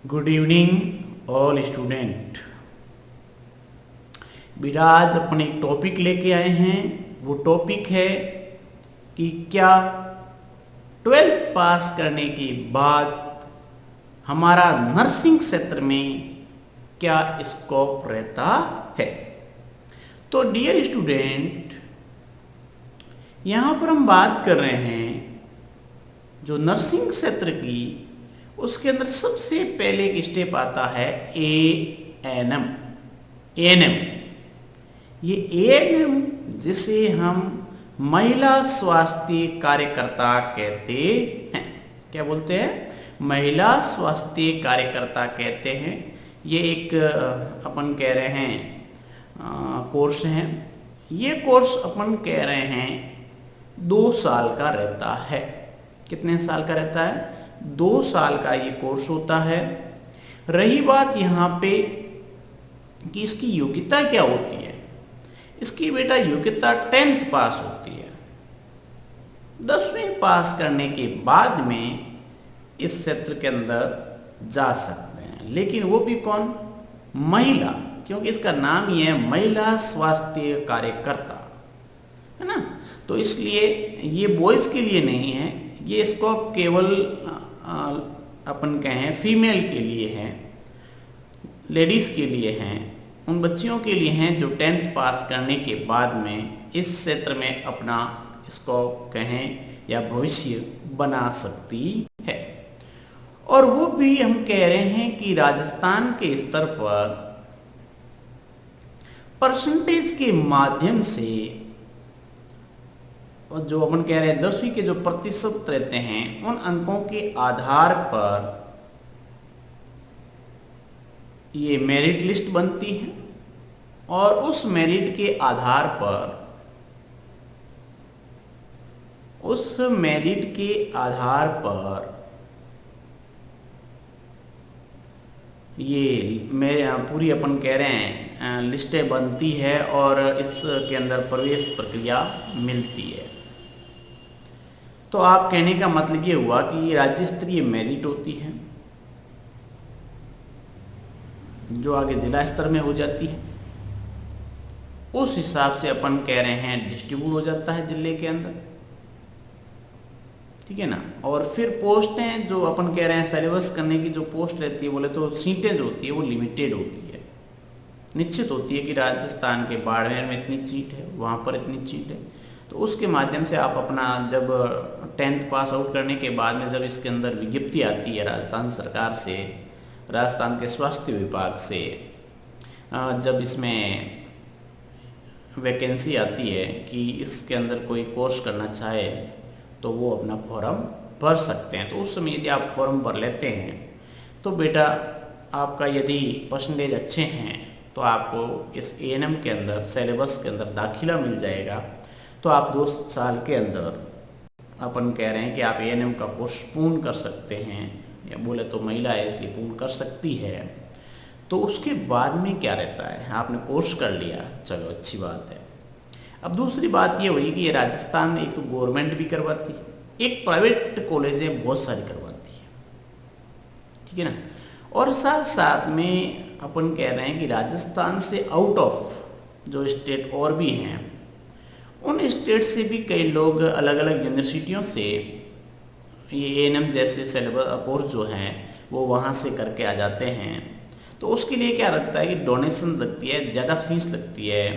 Good evening all student. बेटा आज अपन एक टॉपिक लेके आए हैं। वो टॉपिक है कि क्या 12th पास करने के बाद हमारा नर्सिंग क्षेत्र में क्या स्कोप रहता है। तो डियर स्टूडेंट, यहाँ पर हम बात कर रहे हैं जो नर्सिंग क्षेत्र की, उसके अंदर सबसे पहले एक स्टेप आता है एएनएम। एएनएम, ये एएनएम जिसे हम महिला स्वास्थ्य कार्यकर्ता कहते हैं। क्या बोलते हैं? महिला स्वास्थ्य कार्यकर्ता कहते हैं। ये एक अपन कह रहे हैं कोर्स है। ये कोर्स अपन कह रहे हैं 2 साल का रहता है। कितने साल का रहता है? 2 साल का ये कोर्स होता है। रही बात यहाँ पे कि इसकी योग्यता क्या होती है, इसकी बेटा योग्यता 10th पास होती है। 10वीं पास करने के बाद में इस क्षेत्र के अंदर जा सकते हैं, लेकिन वो भी कौन? महिला, क्योंकि इसका नाम ही है महिला स्वास्थ्य कार्यकर्ता, है ना। तो इसलिए ये बॉयज के लिए नहीं है, ये इसको केवल अपन कहें फीमेल के लिए हैं, लेडीज़ के लिए हैं, उन बच्चियों के लिए हैं जो 10th पास करने के बाद में इस क्षेत्र में अपना इसको कहें या भविष्य बना सकती है। और वो भी हम कह रहे हैं कि राजस्थान के स्तर पर परसेंटेज के माध्यम से, और जो अपन कह रहे हैं 10वीं के जो प्रतिशत रहते हैं उन अंकों के आधार पर ये मेरिट लिस्ट बनती है, और उस मेरिट के आधार पर ये पूरी अपन कह रहे हैं लिस्टें बनती है और इसके अंदर प्रवेश प्रक्रिया मिलती है। तो आप कहने का मतलब ये हुआ कि ये राज्य स्तरीय मेरिट होती है जो आगे जिला स्तर में हो जाती है। उस हिसाब से अपन कह रहे हैं डिस्ट्रीब्यूट हो जाता है जिले के अंदर, ठीक है ना। और फिर पोस्टें जो अपन कह रहे हैं सिलेबस करने की जो पोस्ट रहती है, बोले तो सीटें जो होती है वो लिमिटेड होती है, निश्चित होती है कि राजस्थान के बाड़मेर में इतनी सीट है, वहाँ पर इतनी सीट है। तो उसके माध्यम से आप अपना जब 10th पास आउट करने के बाद में जब इसके अंदर विज्ञप्ति आती है राजस्थान सरकार से, राजस्थान के स्वास्थ्य विभाग से, जब इसमें वैकेंसी आती है कि इसके अंदर कोई कोर्स करना चाहे तो वो अपना फॉर्म भर सकते हैं। तो उस समय यदि आप फॉर्म भर लेते हैं तो बेटा आपका यदि परसेंटेज अच्छे हैं तो आपको इस एएनएम के अंदर सिलेबस के अंदर दाखिला मिल जाएगा। तो आप 2 साल के अंदर अपन कह रहे हैं कि आप एएनएम का कोर्स पूर्ण कर सकते हैं, या बोले तो महिला है इसलिए पूर्ण कर सकती है। तो उसके बाद में क्या रहता है, आपने कोर्स कर लिया, चलो अच्छी बात है। अब दूसरी बात ये हुई कि ये राजस्थान में एक तो गवर्नमेंट भी करवाती है, एक प्राइवेट कॉलेज है बहुत सारी करवाती है, ठीक है ना। और साथ साथ में अपन कह रहे हैं कि राजस्थान से आउट ऑफ जो स्टेट और भी हैं, उन स्टेट से भी कई लोग अलग अलग यूनिवर्सिटियों से ये एएनएम जैसे सिलेबस कोर्स जो हैं वो वहाँ से करके आ जाते हैं। तो उसके लिए क्या लगता है कि डोनेशन लगती है, ज़्यादा फीस लगती है,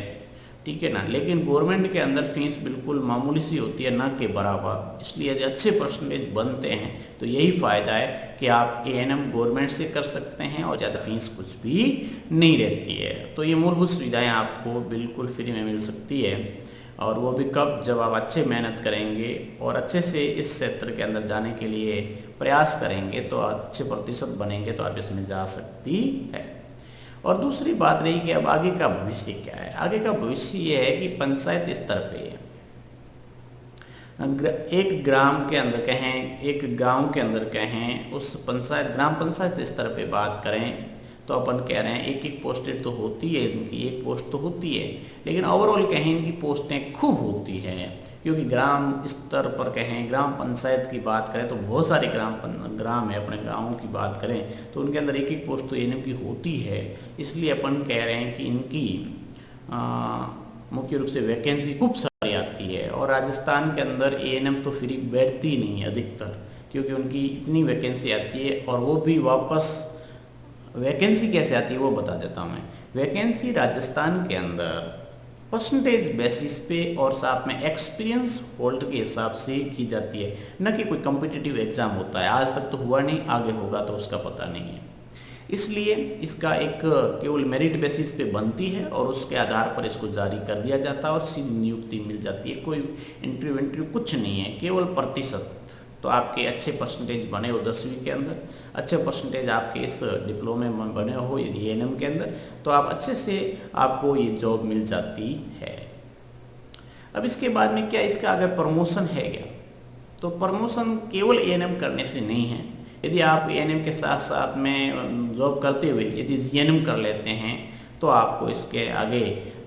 ठीक है ना। लेकिन गवर्नमेंट के अंदर फीस बिल्कुल मामूली सी होती है, ना के बराबर। इसलिए यदि अच्छे परसेंटेज बनते हैं तो यही फ़ायदा है कि आप एएनएम गवर्नमेंट से कर सकते हैं और ज़्यादा फीस कुछ भी नहीं रहती है। तो ये मूलभूत सुविधाएं आपको बिल्कुल फ्री में मिल सकती है, और वो भी कब? जब आप अच्छे मेहनत करेंगे और अच्छे से इस क्षेत्र के अंदर जाने के लिए प्रयास करेंगे, तो अच्छे प्रतिशत बनेंगे तो आप इसमें जा सकती है। और दूसरी बात रही कि अब आगे का भविष्य क्या है। आगे का भविष्य ये है कि पंचायत स्तर पे एक ग्राम के अंदर कहें, एक गांव के अंदर कहें, उस ग्राम पंचायत स्तर पे बात करें तो अपन कह रहे हैं एक एक पोस्टेड तो होती है, इनकी एक पोस्ट तो होती है, लेकिन ओवरऑल कहें इनकी पोस्टें खूब होती हैं, क्योंकि ग्राम स्तर पर कहें, ग्राम पंचायत की बात करें तो बहुत सारे ग्राम है, अपने गाँवों की बात करें तो उनके अंदर एक एक पोस्ट तो एएनएम की होती है। इसलिए अपन कह रहे हैं कि इनकी मुख्य रूप से वैकेंसी खूब सारी आती है, और राजस्थान के अंदर एएनएम तो फ्री बैठती नहीं है अधिकतर, क्योंकि उनकी इतनी वैकेंसी आती है, और वो भी वापस वैकेंसी कैसे आती है वो बता देता हूँ मैं। वैकेंसी राजस्थान के अंदर परसेंटेज बेसिस पे और साथ में एक्सपीरियंस होल्ड के हिसाब से की जाती है, न कि कोई कॉम्पिटिटिव एग्जाम होता है। आज तक तो हुआ नहीं, आगे होगा तो उसका पता नहीं है। इसलिए इसका एक केवल मेरिट बेसिस पे बनती है और उसके आधार पर इसको जारी कर दिया जाता है और सीधी नियुक्ति मिल जाती है। कोई इंटरव्यू कुछ नहीं है, केवल प्रतिशत। तो आपके अच्छे परसेंटेज बने हो 10वीं के अंदर, अच्छे परसेंटेज आपके इस डिप्लोमे में बने हो एएनएम के अंदर, तो आप अच्छे से आपको ये जॉब मिल जाती है। अब इसके बाद में क्या इसका अगर प्रमोशन है क्या, तो प्रमोशन केवल एएनएम करने से नहीं है। यदि आप एएनएम के साथ साथ में जॉब करते हुए यदि जीएनएम कर लेते हैं तो आपको इसके आगे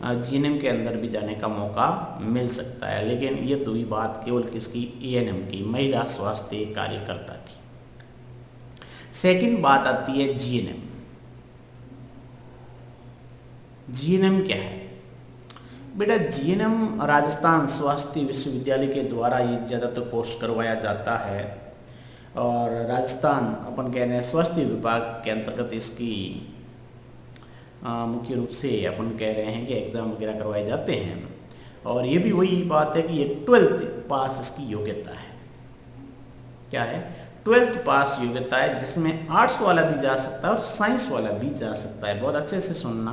जीएनएम के अंदर भी जाने का मौका मिल सकता है। लेकिन ये तो ही बात केवल किसकी, एएनएम की, महिला स्वास्थ्य कार्यकर्ता की। सेकंड बात आती है जीएनएम। जीएनएम क्या है बेटा? जीएनएम राजस्थान स्वास्थ्य विश्वविद्यालय के द्वारा ये ज़्यादातर कोर्स करवाया जाता है, और राजस्थान अपन कह रहे हैं स्वास्थ्य विभाग के अंतर्गत इसकी मुख्य रूप से अपन कह रहे हैं कि एग्ज़ाम वगैरह करवाए जाते हैं। और ये भी वही बात है कि ये 12th पास इसकी योग्यता है। क्या है? 12th पास योग्यता है, जिसमें आर्ट्स वाला भी जा सकता है और साइंस वाला भी जा सकता है। बहुत अच्छे से सुनना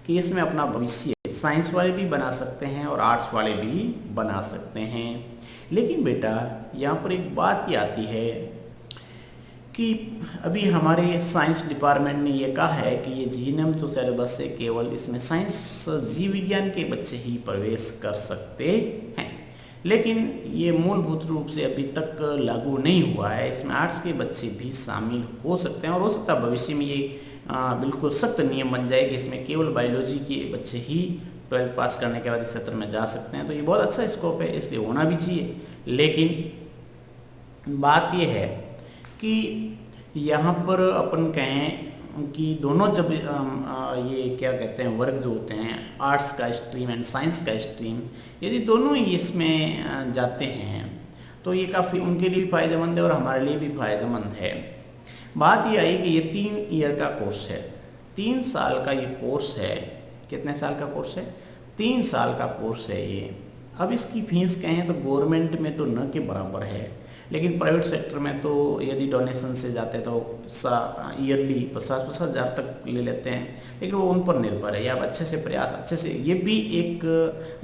कि इसमें अपना भविष्य साइंस वाले भी बना सकते हैं और आर्ट्स वाले भी बना सकते हैं। लेकिन बेटा यहाँ पर एक बात ये आती है कि अभी हमारे साइंस डिपार्टमेंट ने ये कहा है कि ये जीएनएम जो सिलेबस है केवल इसमें साइंस जीव विज्ञान के बच्चे ही प्रवेश कर सकते हैं, लेकिन ये मूलभूत रूप से अभी तक लागू नहीं हुआ है। इसमें आर्ट्स के बच्चे भी शामिल हो सकते हैं, और हो सकता है भविष्य में ये बिल्कुल सख्त नियम बन जाए कि इसमें केवल बायोलॉजी के बच्चे ही 12th पास करने के बाद इस क्षेत्र में जा सकते हैं। तो ये बहुत अच्छा स्कोप है, इसलिए होना भी चाहिए। लेकिन बात ये है कि यहाँ पर अपन कहें कि दोनों जब ये क्या कहते हैं वर्ग जो होते हैं, आर्ट्स का स्ट्रीम एंड साइंस का स्ट्रीम, यदि दोनों ही इसमें जाते हैं तो ये काफ़ी उनके लिए भी फ़ायदेमंद है और हमारे लिए भी फ़ायदेमंद है। बात ये आई कि ये 3 ईयर का कोर्स है, 3 साल का ये कोर्स है। कितने साल का कोर्स है? 3 साल का कोर्स है ये। अब इसकी फीस कहें तो गवर्नमेंट में तो न के बराबर है, लेकिन प्राइवेट सेक्टर में तो यदि डोनेशन से जाते तो ईयरली 50-50 हज़ार तक ले लेते हैं, लेकिन वो उन पर निर्भर है। या आप अच्छे से प्रयास अच्छे से, ये भी एक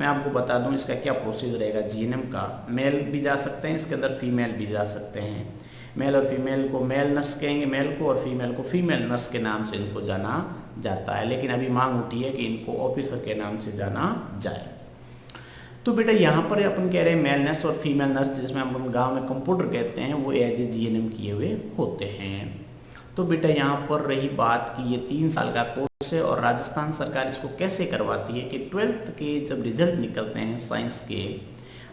मैं आपको बता दूं इसका क्या प्रोसीजर रहेगा जीएनएम का। मेल भी जा सकते हैं इसके अंदर, फीमेल भी जा सकते हैं। मेल और फीमेल को मेल नर्स कहेंगे मेल को, और फीमेल को फीमेल नर्स के नाम से इनको जाना जाता है। लेकिन अभी मांग उठी है कि इनको ऑफिसर के नाम से जाना जाए। तो बेटा यहाँ पर अपन कह रहे हैं मेल नर्स और फीमेल नर्स, जिसमें हम गांव में कंप्यूटर कहते हैं, वो एज ए जीएनएम किए हुए होते हैं। तो बेटा यहाँ पर रही बात कि ये 3 साल का कोर्स है, और राजस्थान सरकार इसको कैसे करवाती है कि 12th के जब रिजल्ट निकलते हैं साइंस के,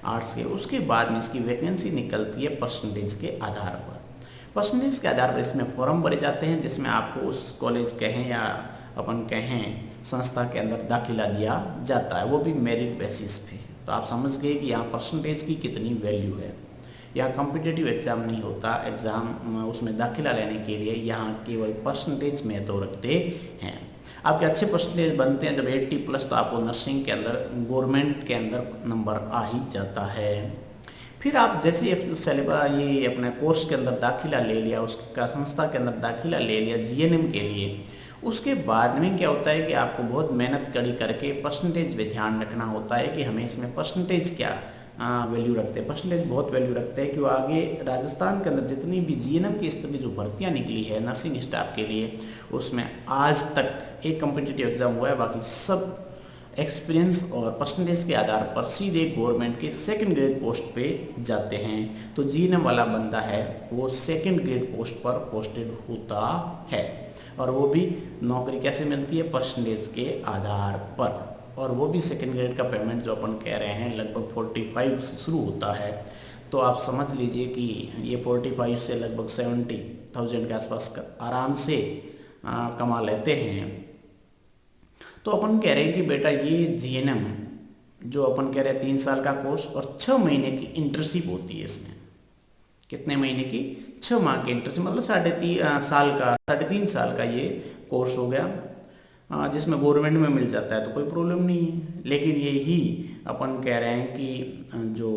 आर्ट्स के, उसके बाद में इसकी वैकेंसी निकलती है परसेंटेज के आधार पर। परसेंटेज के आधार पर इसमें फॉर्म भरे जाते हैं, जिसमें आपको उस कॉलेज कहें या अपन कहें संस्था के अंदर दाखिला दिया जाता है, वो भी मेरिट बेसिस पे। तो आप समझ गए कि यहाँ परसेंटेज की कितनी वैल्यू है। यहाँ कॉम्पिटिटिव एग्ज़ाम नहीं होता, एग्ज़ाम उसमें दाखिला लेने के लिए यहाँ केवल परसेंटेज में तो रखते हैं। आपके अच्छे परसेंटेज बनते हैं जब 80+, तो आपको नर्सिंग के अंदर गवर्नमेंट के अंदर नंबर आ ही जाता है। फिर आप जैसे सिलेबस ये अपने कोर्स के अंदर दाखिला ले लिया, उसका संस्था के अंदर दाखिला ले लिया जीएनएम के लिए, उसके बाद में क्या होता है कि आपको बहुत मेहनत कड़ी करके परसेंटेज पे ध्यान रखना होता है कि हमें इसमें परसेंटेज क्या वैल्यू रखते हैं। परसेंटेज बहुत वैल्यू रखते हैं कि वो आगे राजस्थान के अंदर जितनी भी जीएनएम की स्तर की जो भर्तियाँ निकली है नर्सिंग स्टाफ के लिए, उसमें आज तक एक कॉम्पिटिटिव एग्जाम हुआ है, बाकी सब एक्सपीरियंस और परसेंटेज के आधार पर सीधे गवर्नमेंट के 2nd ग्रेड पोस्ट पे जाते हैं। तो जीएनएम वाला बंदा है वो 2nd ग्रेड पोस्ट पर पोस्टेड होता है। और वो भी नौकरी कैसे मिलती है, परसेंटेज के आधार पर, और वो भी सेकेंड ग्रेड का पेमेंट जो अपन कह रहे हैं लगभग 45 से शुरू होता है। तो आप समझ लीजिए कि ये 45 से लगभग 70,000 के आसपास आराम से कमा लेते हैं। तो अपन कह रहे हैं कि बेटा ये जीएनएम जो अपन कह रहे हैं 3 साल का कोर्स और 6 महीने की इंटर्नशिप होती है। इसमें कितने महीने की, 6 माह की इंटर्नशिप, मतलब 3.5 साल का ये कोर्स हो गया, जिसमें गवर्नमेंट में मिल जाता है तो कोई प्रॉब्लम नहीं है। लेकिन यही अपन कह रहे हैं कि जो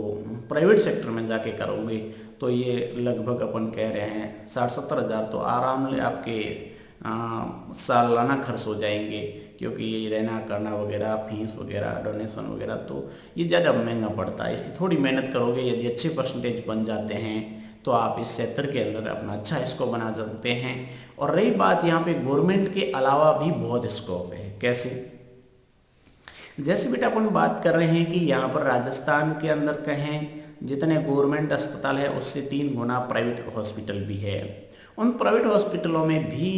प्राइवेट सेक्टर में जाके करोगे तो ये लगभग अपन कह रहे हैं 60-70 हज़ार तो आराम से आपके सालाना खर्च हो जाएंगे, क्योंकि ये रहना करना वगैरह, फीस वगैरह, डोनेशन वगैरह, तो ये ज़्यादा महंगा पड़ता है। इसलिए थोड़ी मेहनत करोगे, यदि अच्छे परसेंटेज बन जाते हैं तो आप इस क्षेत्र के अंदर अपना अच्छा स्कोप बना सकते हैं। और रही बात यहाँ पे गवर्नमेंट के अलावा भी बहुत स्कोप है। कैसे, जैसे बेटा अपन बात कर रहे हैं कि यहाँ पर राजस्थान के अंदर कहें जितने गवर्नमेंट अस्पताल है उससे 3 गुना प्राइवेट हॉस्पिटल भी है। उन प्राइवेट हॉस्पिटलों में भी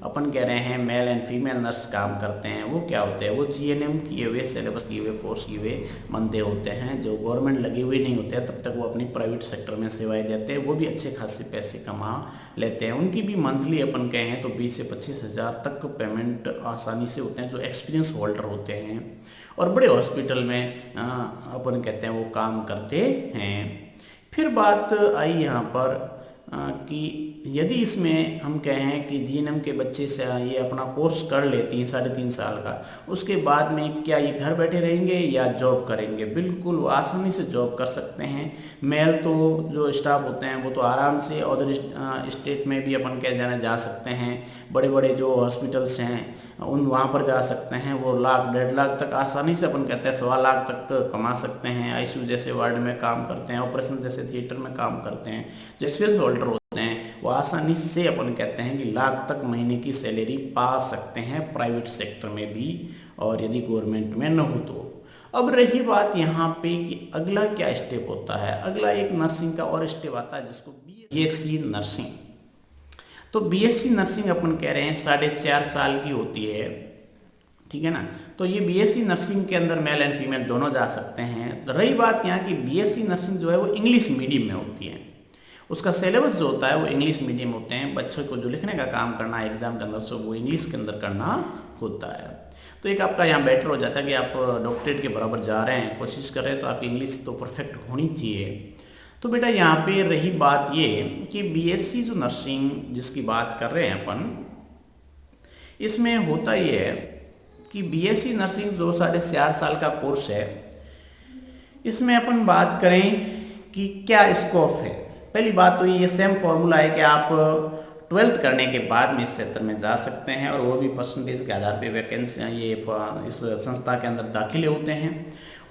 अपन कह रहे हैं मेल एंड फीमेल नर्स काम करते हैं। वो क्या होते हैं, वो जीएनएम किए हुए, सिलेबस किए हुए, कोर्स किए हुए बंदे होते हैं जो गवर्नमेंट लगे हुए नहीं होते हैं, तब तक वो अपनी प्राइवेट सेक्टर में सेवाएं देते हैं। वो भी अच्छे खासे पैसे कमा लेते हैं। उनकी भी मंथली अपन कहें तो 20 से 25 हज़ार तक पेमेंट आसानी से होते हैं, जो एक्सपीरियंस होल्डर होते हैं और बड़े हॉस्पिटल में अपन कहते हैं वो काम करते हैं। फिर बात आई यहाँ पर कि यदि इसमें हम कहें कि जीएनएम के बच्चे से ये अपना कोर्स कर ले 3-3.5 साल का, उसके बाद में क्या ये घर बैठे रहेंगे या जॉब करेंगे? बिल्कुल वो आसानी से जॉब कर सकते हैं। मेल तो जो स्टाफ होते हैं वो तो आराम से अदर स्टेट में भी अपन कह जाना जा सकते हैं। बड़े बड़े जो हॉस्पिटल्स हैं उन वहाँ पर जा सकते हैं। वो 1,00,000-1.5 लाख तक आसानी से अपन कहते हैं 1.25 लाख तक कमा सकते हैं। आईसीयू जैसे वार्ड में काम करते हैं, ऑपरेशन जैसे थिएटर में काम करते हैं, जो एक्सपीरियंस होल्डर होते हैं वो आसानी से अपन कहते हैं कि लाख तक महीने की सैलरी पा सकते हैं प्राइवेट सेक्टर में भी, और यदि गवर्नमेंट में न हो तो। अब रही बात यहाँ पे कि अगला क्या स्टेप होता है। अगला एक नर्सिंग का और स्टेप आता है जिसको बीएससी नर्सिंग। तो बीएससी नर्सिंग अपन कह रहे हैं 4.5 साल की होती है, ठीक है ना। तो ये बीएससी नर्सिंग के अंदर मेल एंड फीमेल दोनों जा सकते हैं। तो रही बात यहाँ की बीएससी नर्सिंग जो है वो इंग्लिश मीडियम में होती है। उसका सिलेबस जो होता है वो इंग्लिश मीडियम होते हैं। बच्चों को जो लिखने का काम करना है एग्जाम के अंदर सो वो इंग्लिश के अंदर करना होता है। तो एक आपका यहाँ बेटर हो जाता है कि आप डॉक्टरेट के बराबर जा रहे हैं, कोशिश कर रहे हैं, तो आपकी इंग्लिश तो परफेक्ट होनी चाहिए। तो बेटा यहाँ पे रही बात ये कि बीएससी जो नर्सिंग जिसकी बात कर रहे हैं अपन, इसमें होता ये है कि बीएससी नर्सिंग जो 4.5 साल का कोर्स है, इसमें अपन बात करें कि क्या स्कोप है। पहली बात तो ये सेम फॉर्मूला है कि आप 12th करने के बाद में इस क्षेत्र में जा सकते हैं, और वो भी परसेंटेज के आधार पे वैकेंसी ये इस संस्था के अंदर दाखिले होते हैं।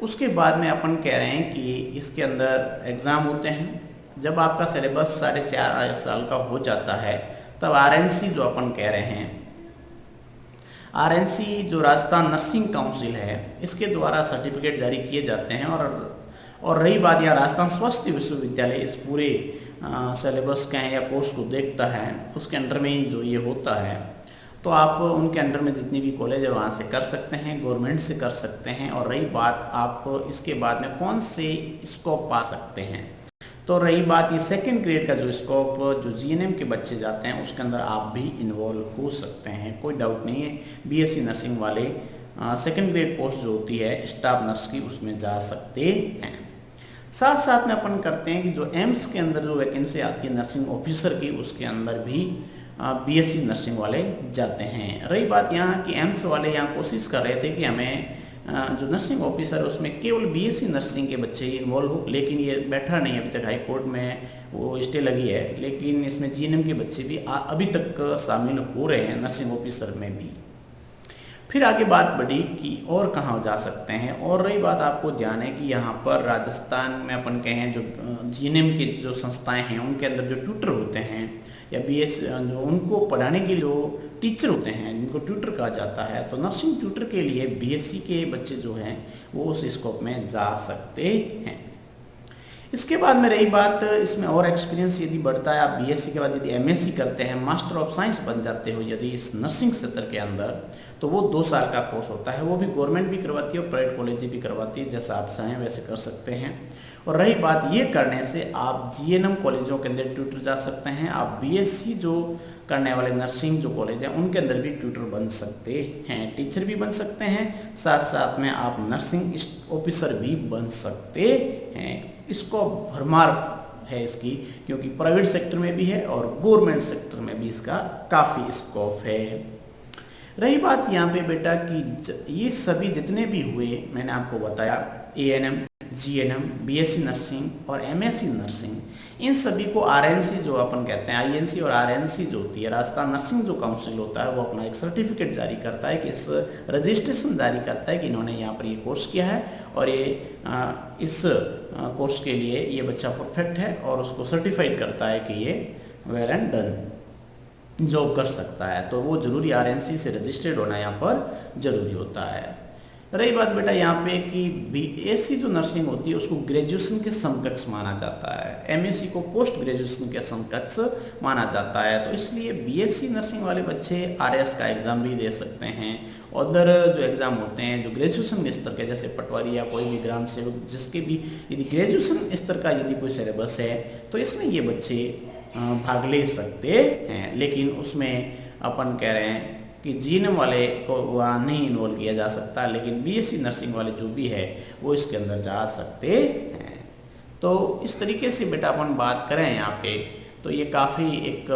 उसके बाद में अपन कह रहे हैं कि इसके अंदर एग्ज़ाम होते हैं। जब आपका सिलेबस 4.5 साल का हो जाता है तब आरएनसी जो अपन कह रहे हैं, आरएनसी जो राजस्थान नर्सिंग काउंसिल है, इसके द्वारा सर्टिफिकेट जारी किए जाते हैं। और रही बात यहाँ राजस्थान स्वास्थ्य विश्वविद्यालय इस पूरे सिलेबस का या कोर्स को देखता है, उसके अंडर में ही जो ये होता है। तो आप उनके अंडर में जितनी भी कॉलेज है वहाँ से कर सकते हैं, गवर्नमेंट से कर सकते हैं। और रही बात आप इसके बाद में कौन से स्कोप पा सकते हैं, तो रही बात ये सेकंड ग्रेड का जो स्कोप जो जीएनएम के बच्चे जाते हैं उसके अंदर आप भी इन्वॉल्व हो सकते हैं, कोई डाउट नहीं है। बीएससी नर्सिंग वाले सेकंड ग्रेड पोस्ट जो होती है स्टाफ नर्स की, उसमें जा सकते हैं। साथ साथ में अपन करते हैं कि जो एम्स के अंदर जो वैकेंसी आती है नर्सिंग ऑफिसर की, उसके अंदर भी बीएससी नर्सिंग वाले जाते हैं। रही बात यहाँ कि एम्स वाले यहाँ कोशिश कर रहे थे कि हमें जो नर्सिंग ऑफिसर है उसमें केवल बीएससी नर्सिंग के बच्चे ही इन्वॉल्व हो, लेकिन ये बैठा नहीं है अभी तक। हाई कोर्ट में वो स्टे लगी है, लेकिन इसमें जीएनएम के बच्चे भी अभी तक शामिल हो रहे हैं नर्सिंग ऑफिसर में भी। फिर आगे बात बढ़ी कि और कहाँ जा सकते हैं। और रही बात आपको ध्यान है कि यहाँ पर राजस्थान में अपन कहें जो जीएनएम की जो संस्थाएं हैं उनके अंदर जो ट्यूटर होते हैं या बीएस जो उनको पढ़ाने के जो टीचर होते हैं जिनको ट्यूटर कहा जाता है, तो नर्सिंग ट्यूटर के लिए बीएससी के बच्चे जो हैं वो उस स्कोप में जा सकते हैं। इसके बाद में रही बात, इसमें और एक्सपीरियंस यदि बढ़ता है, आप बीएससी के बाद यदि एमएससी करते हैं, मास्टर ऑफ साइंस बन जाते हो यदि इस नर्सिंग क्षेत्र के अंदर, तो वो 2 साल का कोर्स होता है। वो भी गवर्नमेंट भी करवाती है और प्राइवेट कॉलेज भी करवाती है, जैसा आप चाहें वैसे कर सकते हैं। और रही बात, ये करने से आप जीएनएम कॉलेजों के अंदर ट्यूटर जा सकते हैं, आप बीएससी जो करने वाले नर्सिंग जो कॉलेज हैं उनके अंदर भी ट्यूटर बन सकते हैं, टीचर भी बन सकते हैं, साथ साथ में आप नर्सिंग ऑफिसर भी बन सकते हैं। इसको भरमार है इसकी, क्योंकि प्राइवेट सेक्टर में भी है और गवर्नमेंट सेक्टर में भी इसका काफ़ी स्कोप है। रही बात यहाँ पे बेटा कि ये सभी जितने भी हुए मैंने आपको बताया, एएनएम, जीएनएम, बीएससी नर्सिंग और एमएससी नर्सिंग, इन सभी को आरएनसी जो अपन कहते हैं, आईएनसी और आरएनसी जो होती है, राजस्थान नर्सिंग जो काउंसिल होता है, वो अपना एक सर्टिफिकेट जारी करता है कि इस रजिस्ट्रेशन जारी करता है कि इन्होंने यहाँ पर ये कोर्स किया है और ये इस कोर्स के लिए ये बच्चा परफेक्ट है, और उसको सर्टिफाइड करता है कि ये वेल एंड डन जॉब कर सकता है। तो वो जरूरी आरएनसी से रजिस्टर्ड होना यहाँ पर जरूरी होता है। रही बात बेटा यहाँ पे कि बीएससी जो नर्सिंग होती है उसको ग्रेजुएशन के समकक्ष माना जाता है, एमएससी को पोस्ट ग्रेजुएशन के समकक्ष माना जाता है। तो इसलिए बीएससी नर्सिंग वाले बच्चे आरएस का एग्ज़ाम भी दे सकते हैं। अदर जो एग्ज़ाम होते हैं जो ग्रेजुएशन स्तर के, जैसे पटवारी या कोई भी ग्राम सेवक जिसके भी यदि ग्रेजुएशन स्तर का यदि कोई सिलेबस है तो इसमें ये बच्चे भाग ले सकते हैं। लेकिन उसमें अपन कह रहे हैं कि जीएनएम वाले को वहाँ नहीं इन्वॉल्व किया जा सकता, लेकिन बीएससी नर्सिंग वाले जो भी है वो इसके अंदर जा सकते हैं। तो इस तरीके से बेटा अपन बात करें यहाँ पे, तो ये काफ़ी एक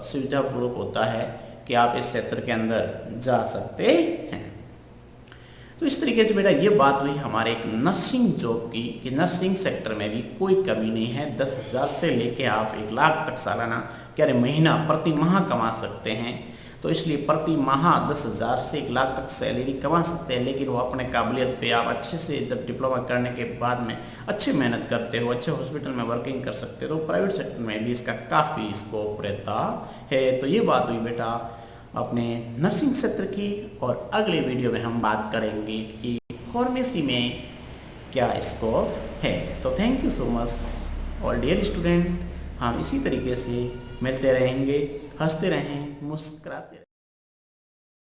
सुविधापूर्वक होता है कि आप इस क्षेत्र के अंदर जा सकते हैं। तो इस तरीके से बेटा ये बात हुई हमारे एक नर्सिंग जॉब की कि नर्सिंग सेक्टर में भी कोई कमी नहीं है। 10,000 से लेके आप 1 लाख तक सालाना, क्या रे महीना, प्रति माह कमा सकते हैं। तो इसलिए प्रति माह 10,000 से 1 लाख तक सैलरी कमा सकते हैं। लेकिन वो अपने काबिलियत पे आप अच्छे से जब डिप्लोमा करने के बाद में अच्छी मेहनत करते हो, अच्छे हॉस्पिटल में वर्किंग कर सकते हो, तो प्राइवेट सेक्टर में भी इसका काफ़ी स्कोप रहता है। तो ये बात हुई बेटा अपने नर्सिंग क्षेत्र की, और अगले वीडियो में हम बात करेंगे कि फार्मेसी में क्या स्कोप है। तो thank you so much all dear student. हम इसी तरीके से मिलते रहेंगे, हंसते रहें, मुस्कुराते रहें।